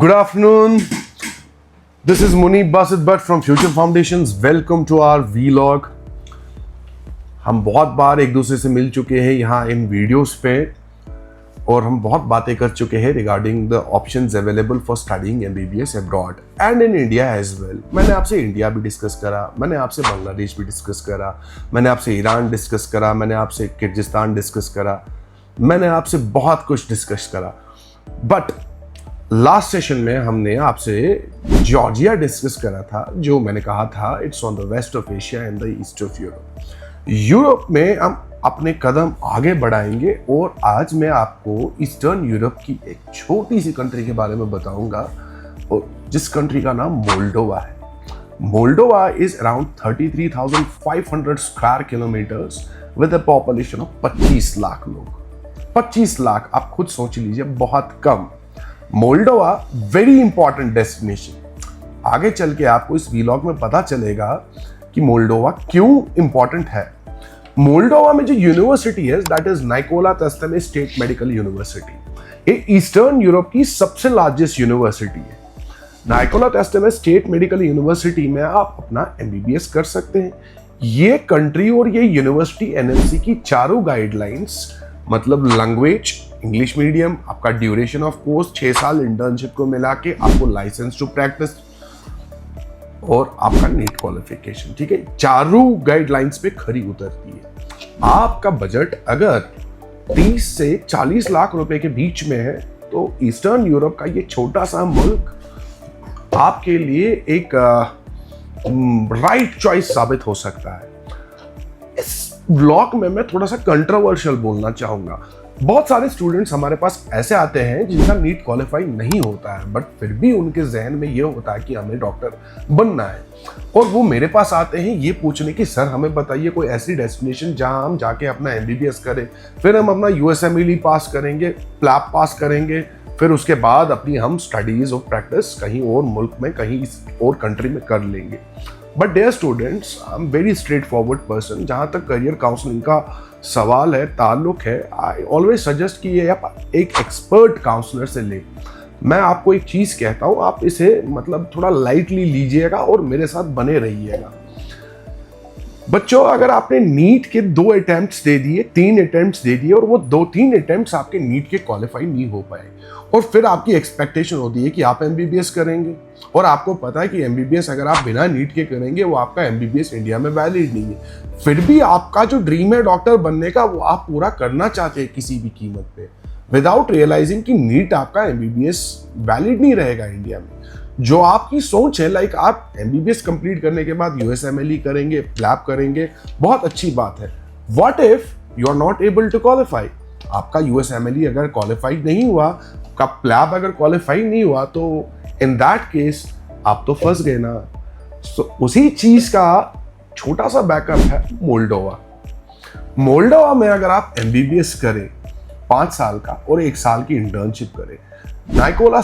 Good afternoon. This is Munib Basit Bhatt from Future Foundations. Welcome to our vlog. हम बहुत बार एक दूसरे से मिल चुके हैं यहाँ इन वीडियोस पे और हम बहुत बातें कर चुके हैं regarding the options available for studying MBBS abroad and in India as well. मैंने आपसे इंडिया भी डिस्कस करा, मैंने आपसे बांग्लादेश भी डिस्कस करा, मैंने आपसे ईरान डिस्कस करा, मैंने आपसे किर्गिस्तान डिस्कस करा, मैंने आपसे बहुत कुछ डिस्कस करा. बट लास्ट सेशन में हमने आपसे जॉर्जिया डिस्कस करा था, जो मैंने कहा था it's on the west of Asia and the east of Europe. Europe में हम अपने कदम आगे बढ़ाएंगे और आज मैं आपको ईस्टर्न यूरोप की एक छोटी सी कंट्री के बारे में बताऊंगा, और जिस कंट्री का नाम मोल्डोवा है. Moldova is around 33,500 square kilometres with a population of 25 lakh लोग. 25 लाख आप खुद सोच लीजिए, बहुत कम. Moldova very important destination. आगे चल के आपको इस व्लॉग में पता चलेगा कि मोल्डोवा क्यों इंपॉर्टेंट है. मोल्डोवा में जो यूनिवर्सिटी है that is Nikola Tesla state medical university. ये ईस्टर्न यूरोप की सबसे लार्जेस्ट यूनिवर्सिटी है. Nikola Tesla state medical university में आप अपना एमबीबीएस कर सकते हैं. ये कंट्री और ये यूनिवर्सिटी एनएमसी की चारों गाइडलाइंस, मतलब लैंग्वेज इंग्लिश मीडियम, आपका ड्यूरेशन ऑफ कोर्स 6 साल इंटर्नशिप को मिला के आपको लाइसेंस टू प्रैक्टिस और आपका नीट क्वालिफिकेशन, ठीक है, चारों गाइडलाइंस पे खरी उतरती है. आपका बजट अगर 30 से 40 लाख रुपए के बीच में है तो ईस्टर्न यूरोप का ये छोटा सा मुल्क आपके लिए एक राइट चॉइस साबित हो सकता है. इस ब्लॉग में मैं थोड़ा सा कंट्रोवर्शियल बोलना चाहूंगा. बहुत सारे स्टूडेंट्स हमारे पास ऐसे आते हैं जिनका नीट क्वालिफाई नहीं होता है, बट फिर भी उनके जहन में ये होता है कि हमें डॉक्टर बनना है, और वो मेरे पास आते हैं ये पूछने की सर हमें बताइए कोई ऐसी डेस्टिनेशन जहां हम जाके अपना एमबीबीएस करें, फिर हम अपना यूएसएमएलई पास करेंगे, प्लैब पास करेंगे, फिर उसके बाद अपनी हम स्टडीज और प्रैक्टिस कहीं और मुल्क में, कहीं और कंट्री में कर लेंगे. But dear students, I am very straightforward person. जहां तक करियर काउंसलिंग का सवाल है, ताल्लुक है, आई ऑलवेज सजेस्ट कि ये आप एक एक्सपर्ट काउंसलर से लें. मैं आपको एक चीज कहता हूं, आप इसे मतलब थोड़ा लाइटली लीजिएगा और मेरे साथ बने रहिएगा. बच्चों, अगर आपने नीट के 2 अटेम्प्ट्स दे दिए, 3 अटेम्प्ट्स दे दिए और वो 2-3 अटेम्प्ट्स आपके नीट के क्वालिफाई नहीं हो पाए, और फिर आपकी एक्सपेक्टेशन होती है कि आप एमबीबीएस करेंगे, और आपको पता है कि एमबीबीएस अगर आप बिना नीट के करेंगे वो आपका एमबीबीएस इंडिया में वैलिड नहीं है, फिर भी आपका जो ड्रीम है डॉक्टर बनने का वो आप पूरा करना चाहते हैं किसी भी कीमत पे, विदाउट रियलाइजिंग कि नीट आपका एमबीबीएस वैलिड नहीं रहेगा इंडिया में. जो आपकी सोच है, लाइक आप एमबीबीएस कंप्लीट करने के बाद यूएसएमएलई करेंगे, प्लैब करेंगे, बहुत अच्छी बात है. What if you are not able to qualify? आपका यूएसएमएलई अगर क्वालिफाइड नहीं हुआ, आपका प्लैब अगर क्वालिफाई नहीं हुआ, तो इन दैट केस आप तो फंस गए ना. उसी चीज का छोटा सा बैकअप है मोल्डोवा. मोल्डोवा में अगर आप एमबीबीएस करें 5 साल का और 1 साल की इंटर्नशिप करें, Nikola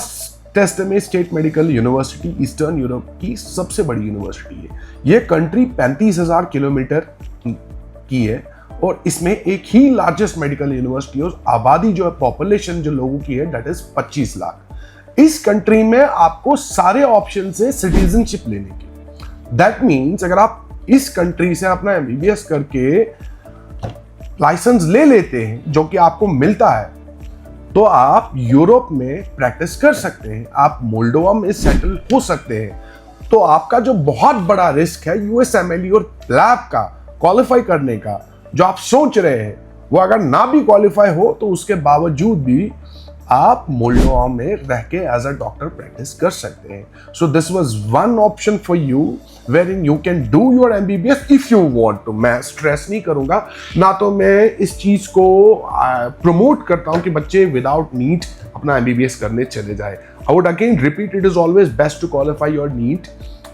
Tesla state medical university eastern Europe की सबसे बड़ी यूनिवर्सिटी है. यह कंट्री 35,000 किलोमीटर की है और इसमें एक ही लार्जेस्ट मेडिकल यूनिवर्सिटी है. आबादी जो है, पॉपुलेशन जो लोगों की है, दैट इज 25 लाख. इस कंट्री में आपको सारे ऑप्शन है सिटीजनशिप लेने के. दैट मीन्स अगर आप इस कंट्री से अपना एमबीबीएस करके लाइसेंस ले लेते हैं, जो कि आपको मिलता है, तो आप यूरोप में प्रैक्टिस कर सकते हैं, आप मोल्डोवा में सेटल हो सकते हैं. तो आपका जो बहुत बड़ा रिस्क है यूएसएमएलई और प्लैब का क्वालिफाई करने का, जो आप सोच रहे हैं, वो अगर ना भी क्वालिफाई हो तो उसके बावजूद भी आप मोल्डोवा में रह के एज अ डॉक्टर प्रैक्टिस कर सकते हैं. So this was one option for you wearing you can do your MBBS if you want to. मैं स्ट्रेस नहीं करूंगा, ना तो मैं इस चीज को प्रमोट करता हूं कि बच्चे विदाउट नीट अपना एमबीबीएस करने चले जाए. I would again repeat, it is always best to qualify your NEET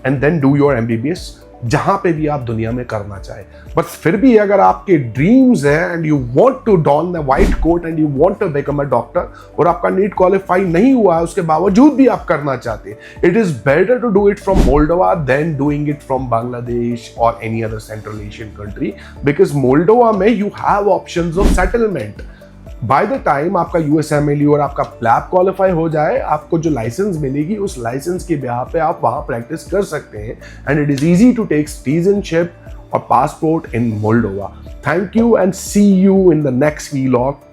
and then do your MBBS, जहां पे भी आप दुनिया में करना चाहे. बट फिर भी अगर आपके ड्रीम्स है and you want to don the white coat and you want to become a doctor, और आपका नीट क्वालिफाई नहीं हुआ है, उसके बावजूद भी आप करना चाहते हैं, it is better to do it from Moldova then doing it from Bangladesh और any other central Asian country, because Moldova में you have options of settlement. By the time आपका यूएसएमएलई और आपका प्लैब क्वालिफाई हो जाए, आपको जो लाइसेंस मिलेगी उस लाइसेंस के बिहाफ पे आप वहां प्रैक्टिस कर सकते हैं। And it is easy to take citizenship और passport in Moldova. Thank you and see you in the next vlog.